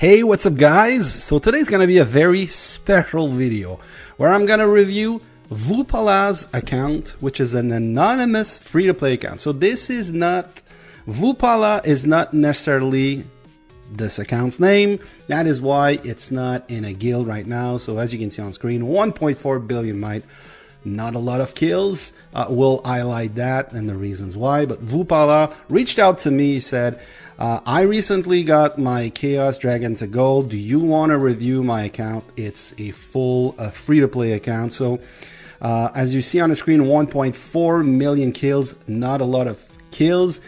Hey, what's up guys? So today's gonna be a very special video where I'm gonna review VUPALA's account, which is an anonymous free-to-play account. So this is not, VUPALA is not necessarily this account's name. That is why it's not in a guild right now. So as you can see on screen, 1.4 billion might. Not a lot of kills. We'll highlight that and the reasons why. But VUPALA reached out to me, said, I recently got my Chaos Dragon to gold. Do you want to review my account? It's a full free-to-play account. So as you see on the screen, 1.4 million kills. Not a lot of kills.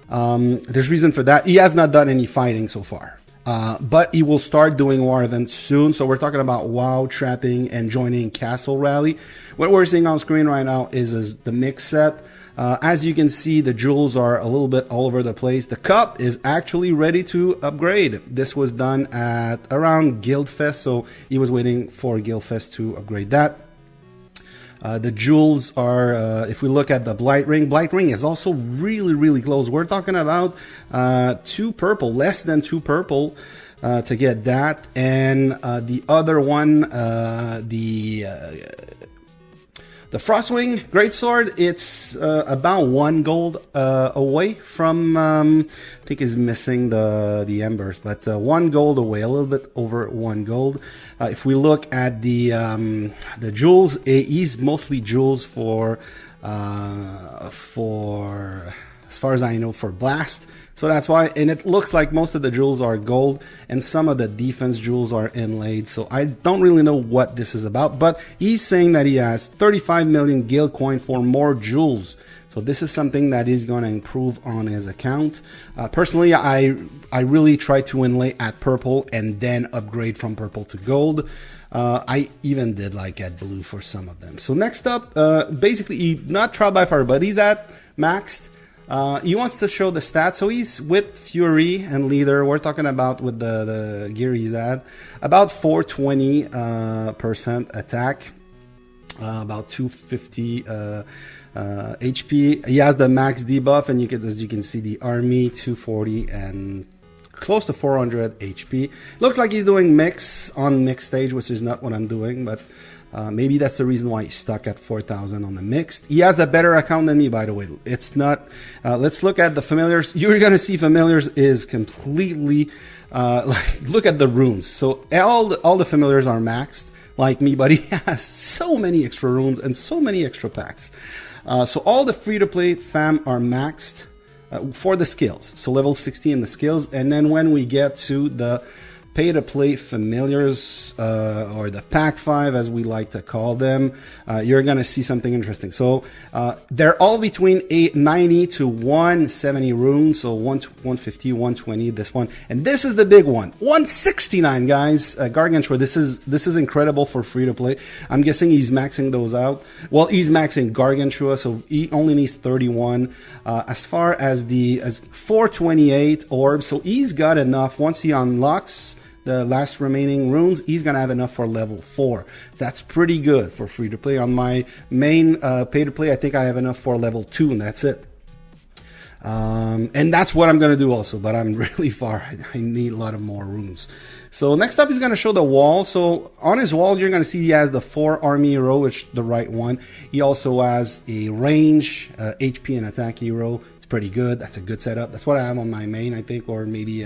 There's reason for that. He has not done any fighting so far. But he will start doing war events soon. So we're talking about WoW, trapping, and joining Castle Rally. What we're seeing on screen right now is the mix set. As you can see, the jewels are a little bit all over the place. The cup is actually ready to upgrade. This was done at around Guildfest, so he was waiting for Guildfest to upgrade that. The jewels are, if we look at the Blight Ring is also really close. We're talking about 2 purple, less than 2 purple to get that. And the other one, the Frostwing Greatsword, it's about 1 gold away from, I think is missing the embers, but 1 gold away, a little bit over 1 gold. If we look at the jewels, he's mostly jewels for as far as I know, for blast. So that's why, and it looks like most of the jewels are gold and some of the defense jewels are inlaid. So I don't really know what this is about, but he's saying that he has 35 million guild coin for more jewels. So this is something that is going to improve on his account. Personally, I really try to inlay at purple and then upgrade from purple to gold. I even did like at blue for some of them. So next up, basically, not trial by fire, but he's at maxed. He wants to show the stats. So he's with Fury and Leader. We're talking about with the gear he's at. About 420% attack. About 250 HP. He has the max debuff, and as you can see, the army 240 and close to 400 HP. Looks like he's doing mix on mixed stage, which is not what I'm doing, but maybe that's the reason why he's stuck at 4,000 on the mixed. He has a better account than me, by the way. It's not. Let's look at the familiars. You're gonna see familiars is completely like, look at the runes. So all the familiars are maxed like me, but he has so many extra runes and so many extra packs. So all the free-to-play fam are maxed for the skills. So level 60 in the skills, and then when we get to the pay-to-play familiars, or the pack 5 as we like to call them, you're gonna see something interesting. So they're all between 90 to 170 runes, so 150, 120, this one, and this is the big one, 169, guys. Gargantua, this is incredible for free-to-play. I'm guessing he's maxing those out. Well, he's maxing Gargantua, so he only needs 31. As far as 428 orbs, so he's got enough. Once he unlocks the last remaining runes, he's gonna have enough for level 4. That's pretty good for free to play. On my main pay to play, I think I have enough for level 2, and that's it. And that's what I'm gonna do also, but I'm really far. I need a lot of more runes. So next up, he's gonna show the wall. So on his wall, you're gonna see he has the 4 army hero, which the right one. He also has a range, HP and attack hero. It's pretty good. That's a good setup. That's what I have on my main, I think, or maybe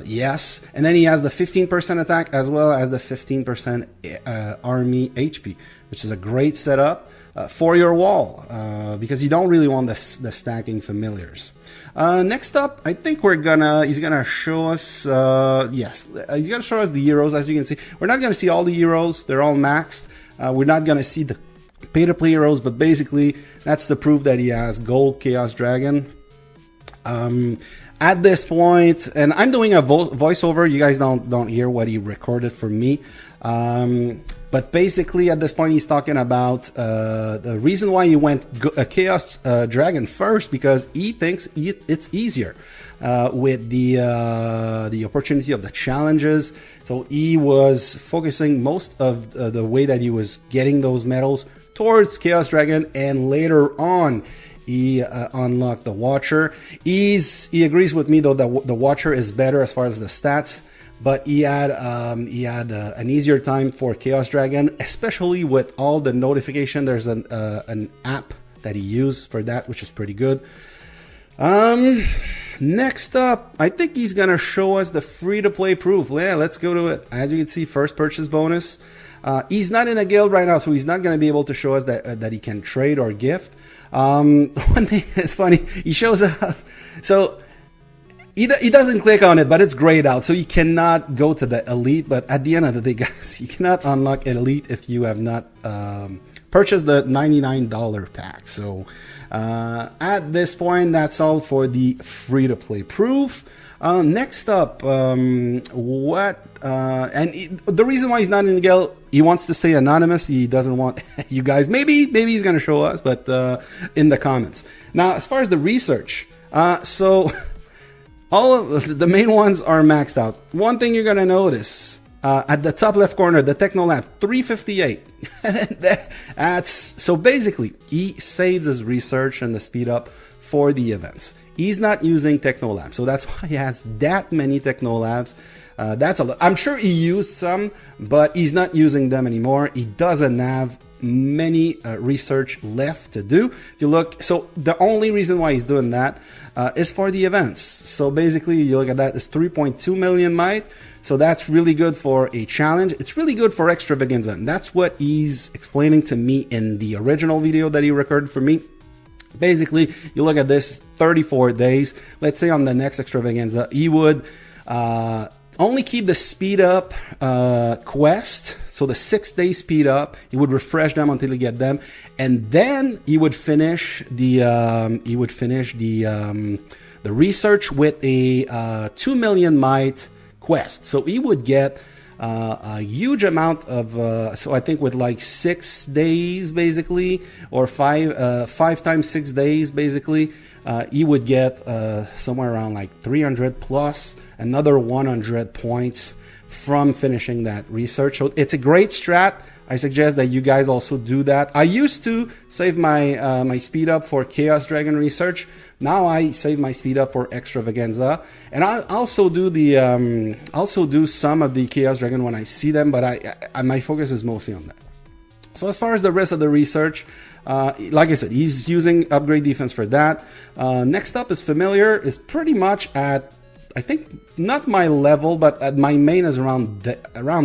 yes. And then he has the 15% attack as well as the 15% army HP, which is a great setup for your wall, because you don't really want the stacking familiars. Next up, I think he's gonna show us, yes, he's gonna show us the heroes. As you can see, we're not gonna see all the heroes. They're all maxed. We're not gonna see the pay-to-play heroes, but basically that's the proof that he has gold Chaos Dragon. At this point, and I'm doing a voiceover, you guys don't hear what he recorded for me, but basically at this point he's talking about the reason why he went Chaos Dragon first, because he thinks it's easier with the opportunity of the challenges. So he was focusing most of the way that he was getting those medals towards Chaos Dragon, and later on he unlocked the Watcher. He agrees with me though that the Watcher is better as far as the stats, but he had an easier time for Chaos Dragon, especially with all the notification. There's an app that he used for that, which is pretty good. Next up, I think he's gonna show us the free-to-play proof. Yeah, let's go to it. As you can see, first purchase bonus. He's not in a guild right now, so he's not gonna be able to show us that he can trade or gift. One thing is funny, he shows us, so he doesn't click on it, but it's grayed out, so you cannot go to the elite. But at the end of the day, guys, you cannot unlock elite if you have not purchased the $99 pack. So at this point, that's all for the free-to-play proof. Next up, the reason why he's not in the guild, he wants to stay anonymous. He doesn't want you guys. Maybe he's gonna show us, but in the comments. Now, as far as the research, so all of the main ones are maxed out. One thing you're gonna notice at the top left corner, the Techno Lab 358. That's so basically he saves his research and the speed up for the events. He's not using Techno Labs, so that's why he has that many Techno Labs. That's a lot. I'm sure he used some, but he's not using them anymore. He doesn't have many research left to do. If you look, so the only reason why he's doing that is for the events. So basically, you look at that, it's 3.2 million might. So that's really good for a challenge. It's really good for extravaganza, and that's what he's explaining to me in the original video that he recorded for me. Basically, you look at this, 34 days. Let's say on the next extravaganza, he would only keep the speed up quest, so the 6-day speed up. He would refresh them until he get them, and then he would finish the research with a 2 million might quest. So he would get a huge amount of so I think with like 6 days basically, or 5 times 6 days basically, he would get somewhere around like 300 plus another 100 points from finishing that research. So it's a great strat. I suggest that you guys also do that. I used to save my my speed up for Chaos Dragon research. Now I save my speed up for Extravaganza, and I also do the some of the Chaos Dragon when I see them. But I my focus is mostly on that. So as far as the rest of the research, like I said, he's using upgrade defense for that. Next up is Familiar, is pretty much at, I think, not my level, but at my main is around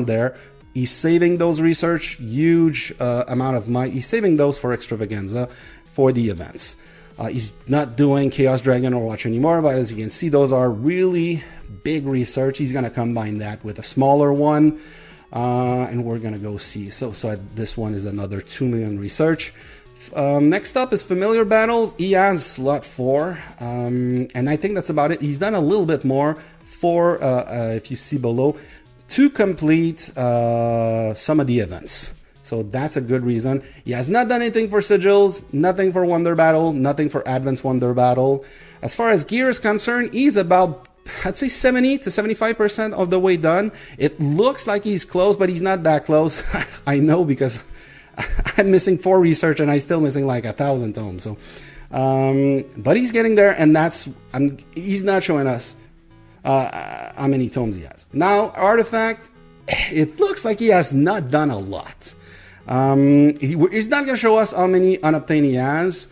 there. He's saving those research, huge amount of might. He's saving those for Extravaganza for the events. He's not doing Chaos Dragon or Watch anymore, but as you can see, those are really big research. He's going to combine that with a smaller one, and we're going to go see. So this one is another 2 million research. Next up is Familiar Battles. He has slot 4, and I think that's about it. He's done a little bit more for, if you see below, to complete some of the events. So that's a good reason. He has not done anything for Sigils, nothing for Wonder Battle, nothing for Advanced Wonder Battle. As far as gear is concerned, he's about, I'd say 70 to 75% of the way done. It looks like he's close, but he's not that close. I know, because I'm missing 4 research and I'm still missing like 1,000 tomes. So, but he's getting there, and he's not showing us how many tomes he has. Now, Artifact, it looks like he has not done a lot. He's not going to show us how many unobtained he has.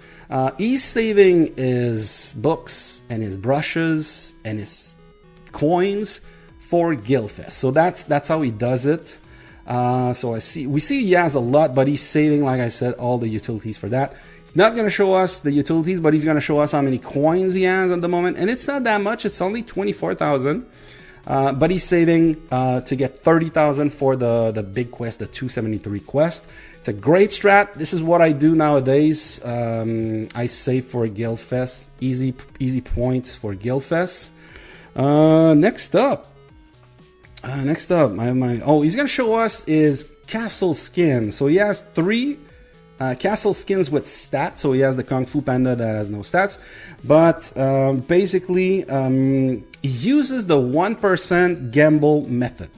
He's saving his books and his brushes and his coins for Guildfest. So that's how he does it. So we see he has a lot, but he's saving, like I said, all the utilities for that. He's not going to show us the utilities, but he's going to show us how many coins he has at the moment. And it's not that much. It's only 24,000. But he's saving to get 30,000 for the big quest, the 273 quest. It's a great strat. This is what I do nowadays. I save for Guildfest, easy points for Guildfest. Next up, he's gonna show us is Castle Skin. So he has 3 Castle Skins with stats. So he has the Kung Fu Panda that has no stats, but basically he uses the 1% gamble method.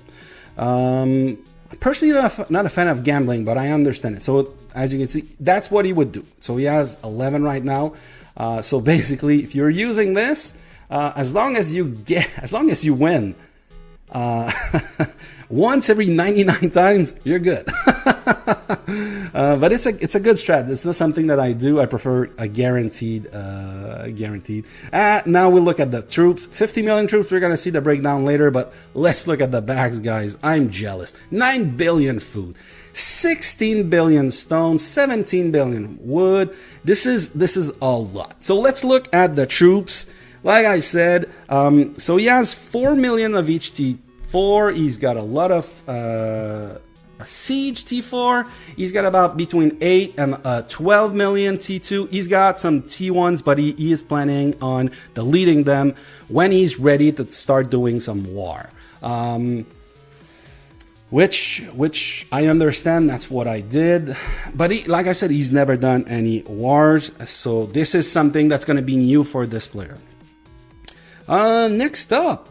Personally, not a fan of gambling, but I understand it. So as you can see, that's what he would do. So he has 11 right now. So basically, if you're using this, as long as you win, Once every 99 times, you're good. But it's a good strat. It's not something that I do. I prefer a guaranteed. Now we'll look at the troops. 50 million troops. We're gonna see the breakdown later, but let's look at the bags, guys. I'm jealous. 9 billion food, 16 billion stone, 17 billion wood. This is a lot. So let's look at the troops. Like I said, so he has 4 million of each T4. He's got a lot of a siege T4. He's got about between 8 and 12 million T2. He's got some T1s, but he is planning on deleting them when he's ready to start doing some war. Which I understand. That's what I did. But like I said, he's never done any wars. So this is something that's going to be new for this player. Next up,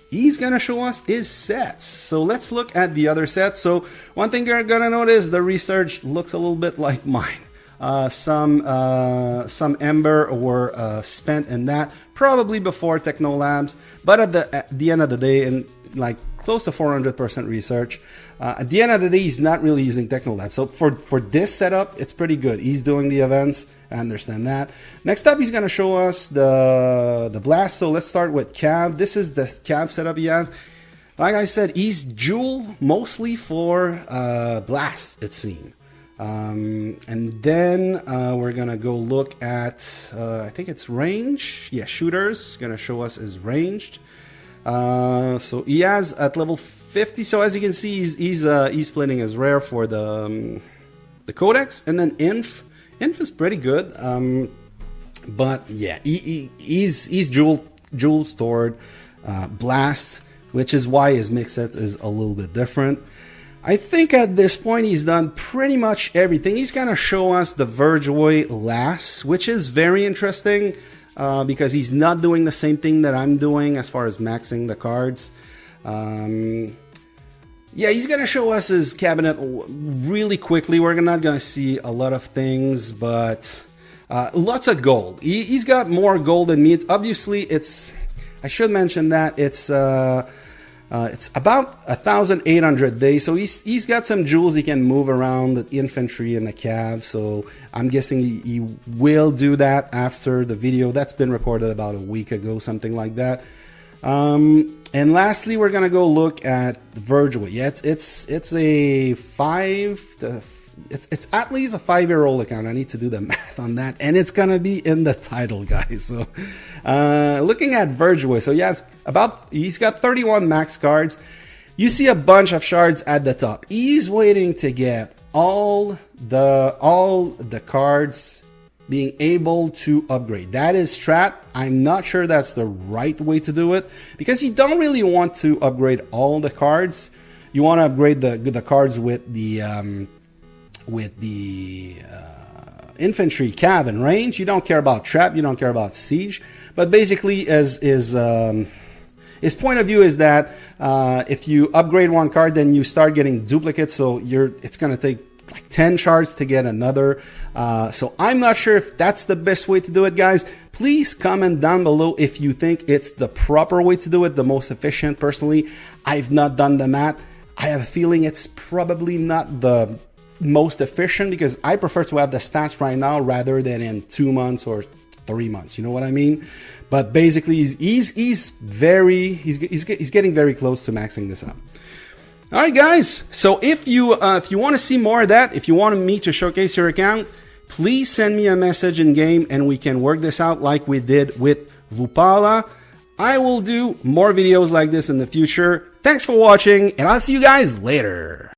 he's going to show us his sets. So let's look at the other sets. So one thing you're going to notice, the research looks a little bit like mine. Some Ember were spent in that, probably before Techno Labs, but at the end of the day, and like close to 400% research, at the end of the day, he's not really using Techno Labs. So for this setup, it's pretty good. He's doing the events. I understand that. Next up, he's going to show us the blast. So let's start with Cav. This is the Cav setup he has. Like I said, he's dual mostly for blast, it seems. And then we're going to go look at, I think it's range. Yeah, shooters. Going to show us his ranged. So he has at level 50. So as you can see, he's splitting his rare for the codex, and then inf. Inf is pretty good, but yeah, he's dual stored blast, which is why his mix set is a little bit different. I think at this point he's done pretty much everything. He's gonna show us the Vergeway last, which is very interesting because he's not doing the same thing that I'm doing as far as maxing the cards. Yeah, he's going to show us his cabinet really quickly. We're not going to see a lot of things, but lots of gold. He's got more gold than me. Obviously, I should mention that it's about 1,800 days. So he's got some jewels he can move around the infantry and the cav. So I'm guessing he will do that after the video. That's been recorded about a week ago, something like that. And lastly, we're gonna go look at Vergeway. Yeah, it's at least a 5-year-old account. I need to do the math on that, and it's gonna be in the title, guys. So, looking at Vergeway, so yeah, he's got 31 max cards. You see a bunch of shards at the top. He's waiting to get all the cards being able to upgrade. That is strat. I'm not sure that's the right way to do it, because you don't really want to upgrade all the cards. You want to upgrade the cards with the infantry, cav, and range. You don't care about trap. You don't care about siege. But basically, his point of view is that if you upgrade one card, then you start getting duplicates. So it's going to take like 10 shards to get another. So I'm not sure if that's the best way to do it, guys. Please comment down below if you think it's the proper way to do it, the most efficient. Personally, I've not done the math. I have a feeling it's probably not the most efficient, because I prefer to have the stats right now rather than in 2 months or 3 months. You know what I mean? But basically, he's getting very close to maxing this up. All right, guys. So if you want to see more of that, if you want me to showcase your account, please send me a message in game, and we can work this out like we did with VUPALA. I will do more videos like this in the future. Thanks for watching, and I'll see you guys later.